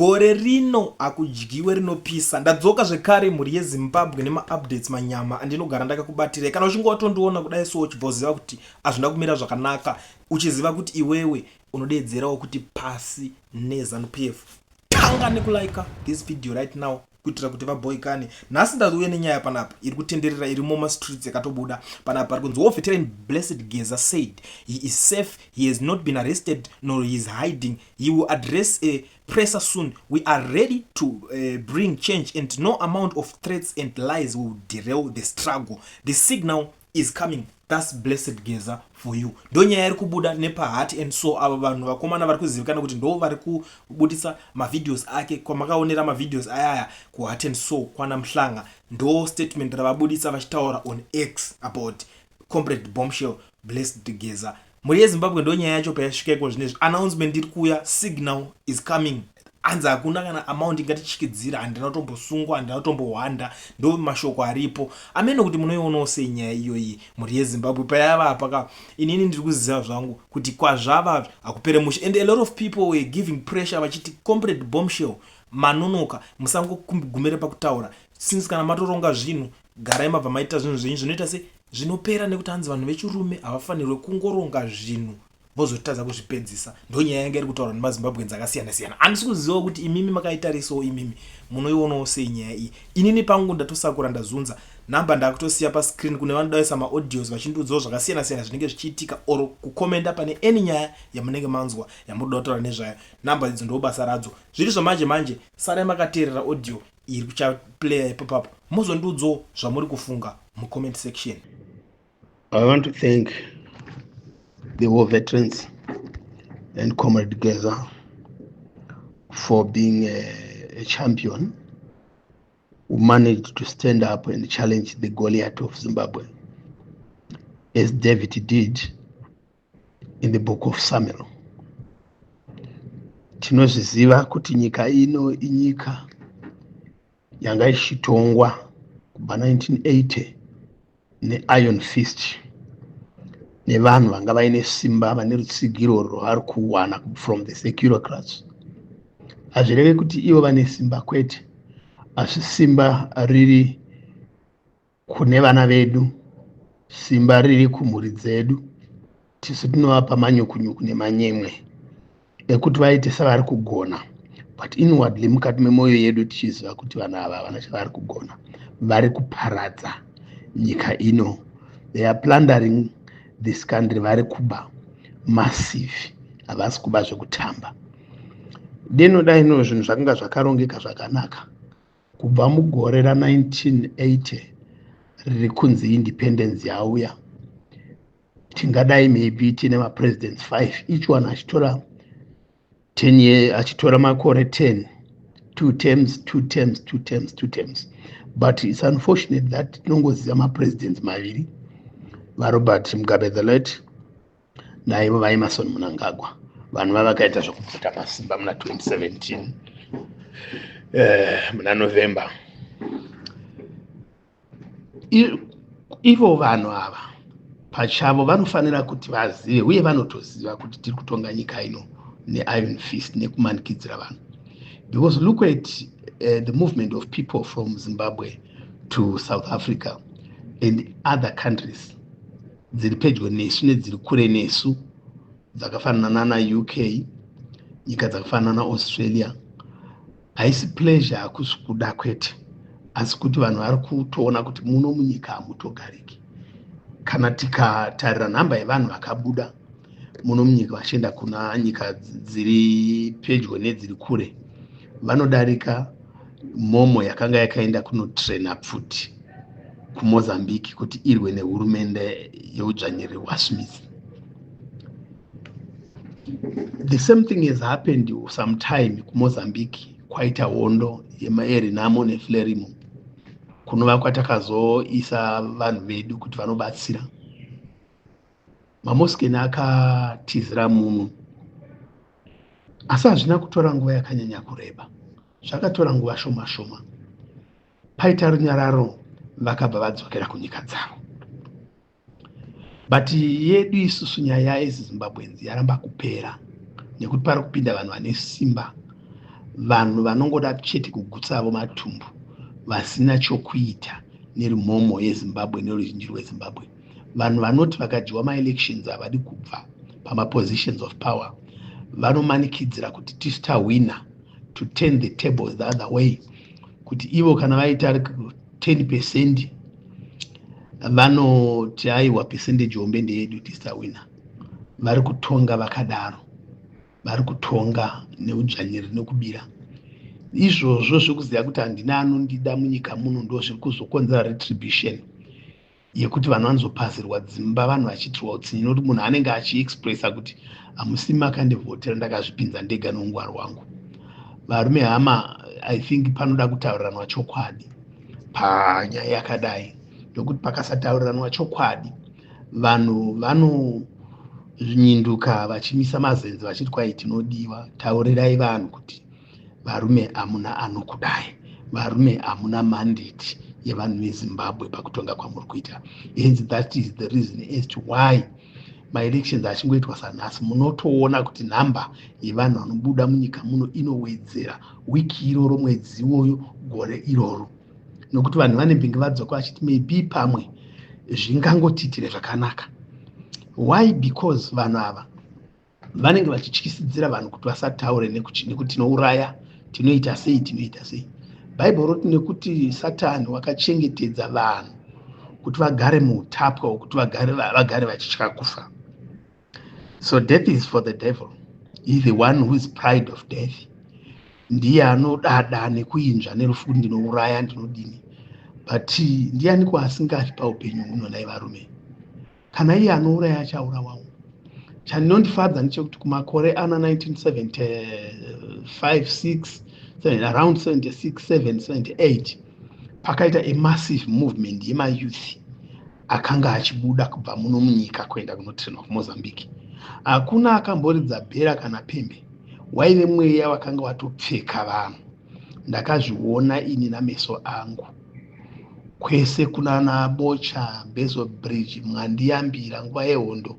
gore rino akudyiwe rinopisa. Ndadzoka zvekare mhuri yeZimbabwe nemaupdates manyama andinogara ndakakubatira. Kana uchingotondiona kudai so uchiziva kuti hazvina kumira zvakanaka, uchiziva kuti iwewe unodedzerawo kuti pasi neZANU-PF, tanga nekulaika this video right now kuitira kuti vaboikane. Nhasi ndauya nenyaya panapa iri kutenderera iri mumastreets yakatobuda panapa iri kunzi War Veteran Blessed Geza said he is safe, he has not been arrested nor he is hiding, he will address a presser soon, we are ready to bring change and no amount of threats and lies will derail the struggle, the signal is coming. That's Blessed Geza for you. Ndonyaya iri kubuda nepaHeart and Soul. Ava vanhu vakomana vari kuzivikana kuti ndo vari kubudisa mavideos ake. Kwamakaonera mavideos ayaya kuHeart and Soul kwana Mhlanga, ndo statement ravabudisa vachitaura on X about Comrade Bombshell Blessed Geza. Muri yeZimbabwe ndonyaya yacho payasvikaiko zvinezvi. Announcement iri kuya, signal is coming. Anzi hakuna kana amount ingatichikidzira, handina tombosungwa, handina tombohwanda, ndo mashoko aripo. Ameno kuti munoionawo sei nyaya iyoyi muri yeZimbabwe payava apaka. Inini ndiri kuziva zvangu kuti kwazvava hakupere mushe. And a lot of people were giving pressure vachiti Comrade Bombshell manonoka, musangogumira pakutaura. Since kana matoronga zvinhu, garai mabva maita zvinhu zvenyu zvinoita se zvinopera, nekuti hanzi vanhu vechirume havafanirwe kungoronga zvinhu vozotadza kuzvipedzisa. Ndonyaya yanga iri kutaura nemaZimbabweans akasiyana siyana. Handisi kuziva kuti imimi makaitarisawo imimi munoionawo sei nyaya iyi. Inini pangu ndatosakura ndazunza. Namba ndakutosiya pascreen kune vanodaisa maaudios vachindiudzawo zvakasiyana siyana zvinenge zvichiitika oro kukomenda pane any nyaya yamunenge manzwa yamunoda kutaura nezvayo. Namba idzi ndo basa radzo. Zviri zvamanje manje, sarai makateerera audio iri kuchaplaya ipapo. Muzondiudzawo zvamuri kufunga mucomment section. I want to thank the war veterans and Comrade Geza for being a champion who managed to stand up and challenge the Goliath of Zimbabwe, as David did in the book of Samuel. Tinozviziva kuti nyika ino inyika yanga ichitongwa kubva 1980 ne-Iron Fist, nevanhu vanga vaine simba vane rutsigiro rwavari kuwana from the seculocrats. Hazvireve kuti ivo vane simba kwete, asi simba riri kune vana vedu, simba riri kumhuri dzedu. Tisu tinovapa manyukunyuku nemanyemwe ekuti vaite savari kugona, but inwardly mukati memwoyo yedu tichiziva kuti vanhu ava havana chavari kugona, vari kuparadza nyika ino. They are plundering this country, vari kuba massive, havasi kuba zvekutamba. Denoda ino zvinhu zvakanga zvakarongeka zvakanaka kubva mugore ra1980 riri kunzi independence yauya. Tingadai maybe tine mapresidents 5, each one achitora 10 years, achitora makore 10, 2 terms. But it's unfortunate that tinongoziva mapresidents maviri, vaRobert Mugabe the late naivo vaEmmerson Mnangagwa. Vanhu vavakaita zvokubvuta masimba muna 2017 muna November. Ivo vanhu ava pachavo vanofanira kuti vazive, uye vanotoziva kuti tiri kutonga nyika ino ne-Iron Fist nekumanikidzira vanhu. Because look at the movement of people from Zimbabwe to South Africa and other countries dziri pedyo nesu nedziri kure nesu, dzakafanana na-UK, nyika dzakafanana na-Australia. Haisi pleasure hakusi kuda kwete, asi kuti vanhu vari kutoona kuti muno munyika hamutogariki. Kana tikatarira nhamba yevanhu vakabuda muno munyika vachienda kuna nyika dziri pedyo nedziri kure, vanodarika momo yakanga yakaenda kunotraina pfuti kuMozambique kuti irwe nehurumende yeudzvanyiriri hwaSmith. The same thing has happened sometime kuMozambique, kwaita hondo yemaERINAMO neFLERIMO, kunova kwatakazoisa vanhu vedu kuti vanobatsira. Mamoskeni akatizira muno, asi hazvina kutora nguva yakanyanya kureba, zvakatora nguva shoma shoma. Paita runyararo, vakabva vadzokera kunyika dzavo. But yedu isusu nyaya yeZimbabweans yaramba kupera, nekuti pari kupinda vanhu vane simba, vanhu vanongoda chete kugutsavo matumbu vasina chokuita nerimhomho yezimbabwe neruzhinji rwezimbabwe. Vanhu vanoti vakadyiwa maelections havadi kubva pamapositions of power vanomanikidzira kuti tisu tahwina, to turn the tables the other way, kuti ivo kana vaita 10% vanoti aiwa percentage hombe ndeyedu tisu tahwina. Vari kutonga vakadaro, vari kutonga neudzvanyiri nekubira. Izvozvo zvekuziva kuti handina anondida munyika muno ndo zviri kuzokonzera retribution yekuti vanhu vanozopazirwa dzimba vanhu vachiitirwa utsinye, nokuti munhu anenge achiexpressa kuti hamusi makandivhotera ndakazvipinza ndega noungwaru hwangu. Varume hama, I think panoda kutauriranwa chokwadi panyaya yakadai, nokuti pakasatauriranwa chokwadi vanhu vanonyinduka vachimisa mazenze vachiti kwai tinodiwa. Taurirai vanhu kuti varume hamuna anokudai, varume hamuna mandate yevanhu vezimbabwe pakutonga kwamuri kuita. Hence that is the reason as to why maelections achingoitwa sanhasi munotoona kuti nhamba yevanhu vanobuda munyika muno inowedzera wiki iroro, mwedzi iwoyo, gore iroro, nokuti vanhu vane mbingi vadzoka vachiti maybe pamwe zvingangotiitire zvakanaka. Why? Because vanhu ava vanenge vachityisidzira vanhu kuti vasataure nekuti tinouraya, tinoita sei, tinoita sei. Bhaibheri roti nekuti Satani wakachengetedza vanhu kuti vagare muutapwa hwekuti vagare vachitya kufa. So death is for the devil. He is the one who is pride of death. Ndiye anodada nekuinzva nerufu ndinouraya ndinodini. But ndianiko asingafi paupenyu huno nai varume? Kana iye anouraya achaurawawo. Chandinondifadza ndechekuti kumakore ana 1975, 6, around 76, 7, 78 pakaita a massive movement yemayouth akanga achibuda kubva muno munyika kuenda kunotrainwa kuMozambique. Hakuna akamboridza bhera kana pembe, waive mweya wakanga watopfeka vanhu. Ndakazviona ini nameso angu kwese kunana Bocha, Bezo Bridge, Mwandiyambira nguva yehondo,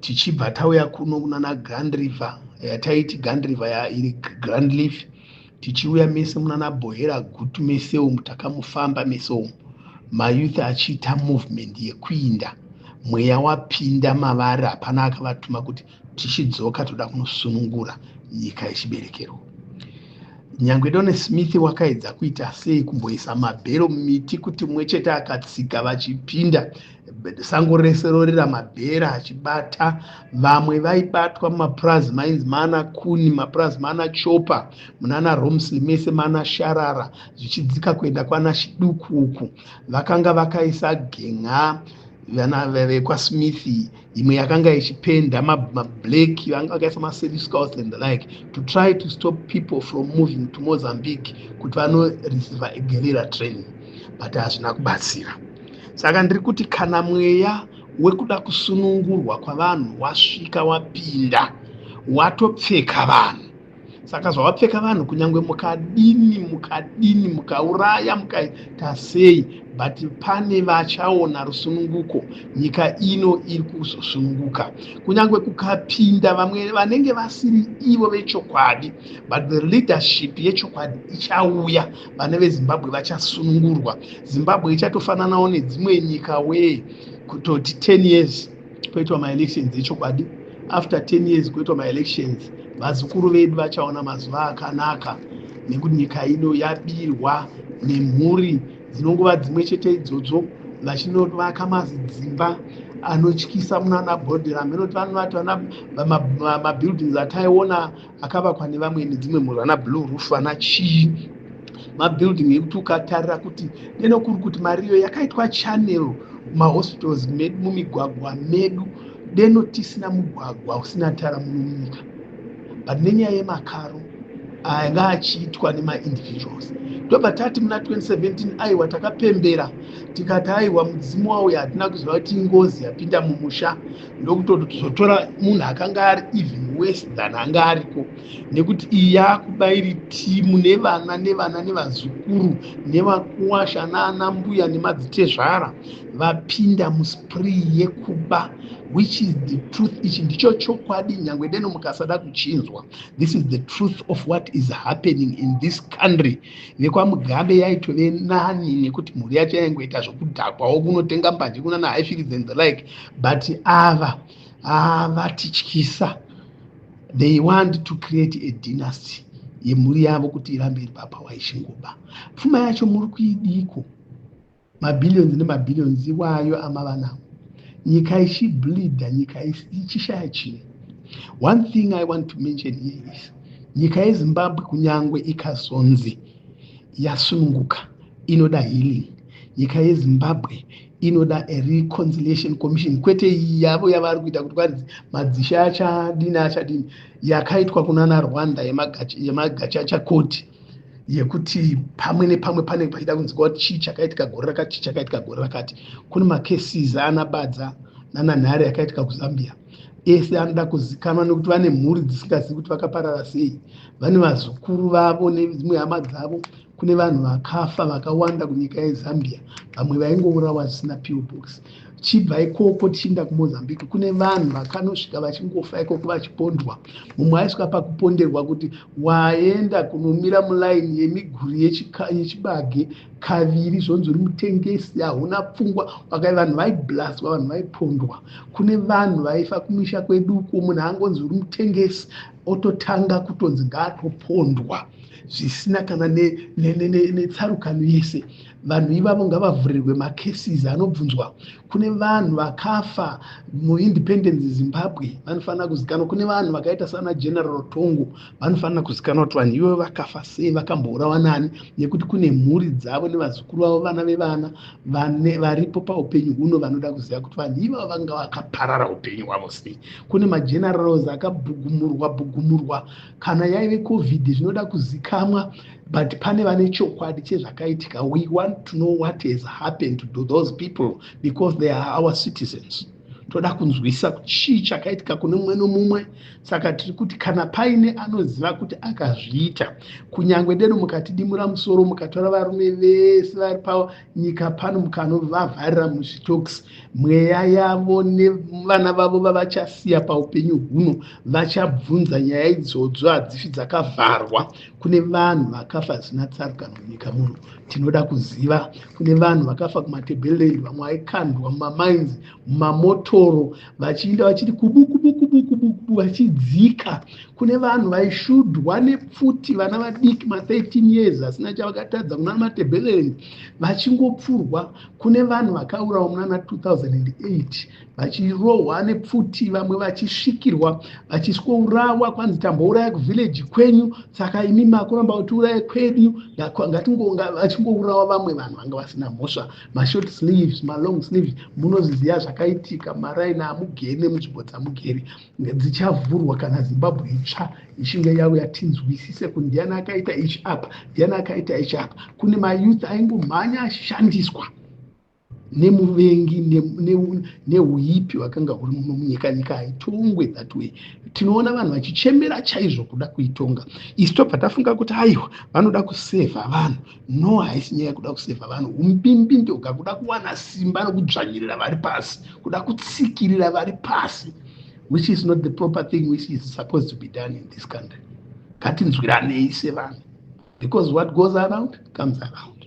tichibva tauya kuno kunana Grand River, yataiti Grand River iri Grand Leaf, tichiuya mese munana Bohera Gutu mese umu takamufamba mese umu, mayouth achiita movement yekuinda. Mweya wapinda mavari, hapana akavatuma kuti tichidzoka toda kunosunungura nyika yechiberekero. Nyangwe Done Smith wakaedza kuita sei kumboisa mabhero mumiti kuti mwechete akatsika vachipinda sango rese rorera mabhera achibata. Vamwe vaibatwa mumaplasma mines mana Kuni, maplasma mana Chopa, munana Romsley mese mana Sharara, zvichidzika kuenda kwana Chiduku uku. Vakanga vakaisa genga vana vekwa Smith, imwe yakanga ichipenda mablack, vanga vakaisa maSerry Scouts and the like, to try to stop people from moving to Mozambique kuti vano receive a guerrilla training, but hazvina kubatsira. Saka ndiri kuti kana mweya wekuda kusunungurwa kwavanhu wasvika wapinda, watopfeka vanhu. Saka zvawapfeka vanhu kunyangwe mukadini mukauraya mukaita sei, but pane vachaona rusununguko. Nyika ino iri kuzosununguka. Kunyangwe kukapinda vamwe vanenge vasiri ivo vechokwadi, but the leadership yechokwadi ichauya. Vana veZimbabwe vachasunungurwa. Zimbabwe ichatofananawo nedzimwe nyika wee, kutoti 10 years kuitwa maelections echokwadi, after 10 years kuitwa maelections, vazukuru vedu vachaona mazuva akanaka, nekuti nyika ino yabirwa nemhuri dzinongova dzimwe chete idzodzo, vachinovaka mazidzimba anotyisa munana Bhodhera. Menoti vanovati mabuildings ataiona akavakwa nevamwe nedzimwe mhuri, vana Blue Roof, vana chii, mabuilding ekuti ukatarira kuti nenokuri kuti mariyo yakaitwa channel mahospitals medu, mumigwagwa medu. Deno tisina mugwagwa usina tara muno munyika, but nenyaya yemakaro anga achiitwa nemaindividuals. Ndobva tati muna 2017 aiwa takapembera tikati aiwa mudzimu wawo hatina kuziva kuti ingozi yapinda mumusha, ndokutoti tizotora munhu akanga ari even worse than anga ariko, nekuti iyi yakubayiri timu nevana nevazukuru nevakuwasha naana mbuya nemadzitezvara vapinda muspree yekuba, which is the truth. Ichi ndicho chokwadi nyangwe deno mukasada kuchinzwa. This is the truth of what is happening in this country. VekwaMugabe yaitove nani nekuti mhuri yacho yaingoita zvokudhakwawo kunotenga mbanje kuna naHighfields and the like, but ava vatityisa. They want to create a dynasty yemhuri yavo kuti irambe iri papower ichingoba. Pfuma yacho muri kuidiko, mabhillions nemabhillions iwayo amava nawo, nyika ichibleeda, nyika ichishaya chinhu. One thing I want to mention here is nyika yeZimbabwe kunyangwe ikazonzi yasununguka inoda healing. Nyika yeZimbabwe inoda a reconciliation commission, kwete iyi yavo yavari kuita kuti kwanzi madzisha achadini yakaitwa kunana Rwanda yemagachacha court yekuti pamwe nepamwe pane paida kunzwa kuti chii chakaitika gore rakati, chii chakaitika gore rakati. Kune macases anabadza nananhare yakaitika kuZambia, ese anoda kuzikanwa nekuti vane mhuri dzisingazivi kuti vakaparara sei, vane vazukuru vavo nedzimwe hama dzavo. Kune vanhu vakafa vakawanda kunyika yeZambia, vamwe vaingourawa zvisina PO box. Chibva ikoko tichienda kuMozambique, kune vanhu vakanosvika vachingofa ikoko vachipondwa. Mumwe aisvika pakuponderwa kuti waenda kunomira mulaini yemiguri yechibage kaviri zvonzi uri mutengesi, hauna pfungwa, vanhu vaiblaswa, vanhu vaipondwa. Kune vanhu vaifa kumisha kweduku, munhu angonzi uri mutengesi ototanga kutonzi ngaatopondwa zvisina kana netsarukano yese. Vanhu ivavo ngavavhurirwe macases anobvunzwa. Kune vanhu vakafa muindependence Zimbabwe vanofanira kuzikanwa. Kune vanhu vakaita sana General Tongo vanofanira kuzikanwa kuti vanhu ivo vakafa sei, vakambourawa nani, nekuti kune mhuri dzavo nevazukuru vavo, vana vevana varipo paupenyu huno vanoda kuziva kuti vanhu ivavo vanga vakaparara upenyu hwavo sei. Kune magenerals akabhugumurwa kana yaive COVID zvinoda kuzikamwa, but pane vane chokwadi chezvakaitika. We want to know what has happened to those people because they are our citizens. Toda kunzwisa kuti chii chakaitika kune mumwe nomumwe. Saka tiri kuti kana paine anoziva kuti akazviita, kunyangwe deno mukatidimura musoro mukatora varume vese vari panyika pano mukanovavharira muzvitokisi, mweya yavo nevana vavo vavachasiya paupenyu huno vachabvunza nyaya idzodzo hadzifi dzakavharwa. Kune vanhu vakafa zvisina tsarukano munyika muno, tinoda kuziva. Kune vanhu vakafa kumatebeleland, vamwe vaikandwa mumamines, mumamotoro, vachiinda vachiti kubukubukubukubuku vachidzika. Kune vanhu vaishudhwa nepfuti, vana vadiki ma13 years asina chavakatadza kunana matebeleland vachingopfurwa. Kune vanhu vakaurawa munana 2008 vachirohwa nepfuti, vamwe vachisvikirwa vachisvourawa, kwanzi tambouraya kuvhileji kwenyu, saka imi makuramba kuti uraye kwedu, vachingourawa vamwe vanhu vanga vasina mhosva. Mashort sleeves, malong sleeves, munozviziva zvakaitika. Maraini amugeri nemunzvimbo dzamugeri dzichavhurwa kana Zimbabwe itsva ichinge yauya, tinzwisise kuti ndiani akaita ichi apa, ndiani akaita ichi apa. Kune mayouth aingomhanya ashandiswa nemuvengi neuipi wakanga uri muno munyika, nyika haitongwe that way. Tinoona vanhu vachichembera chaizvo kuda kuitonga. Isi tobva tafunga kuti aiwa vanoda kusevha vanhu. No, haisi nyaya kuda kusevha vanhu. Umbimbi ndoga kuda kuwana simba nokudzvanyirira vari pasi, kuda kutsikirira vari pasi, which is not the proper thing which is supposed to be done in this country. Ngatinzwiranei sevanhu, because what goes around comes around.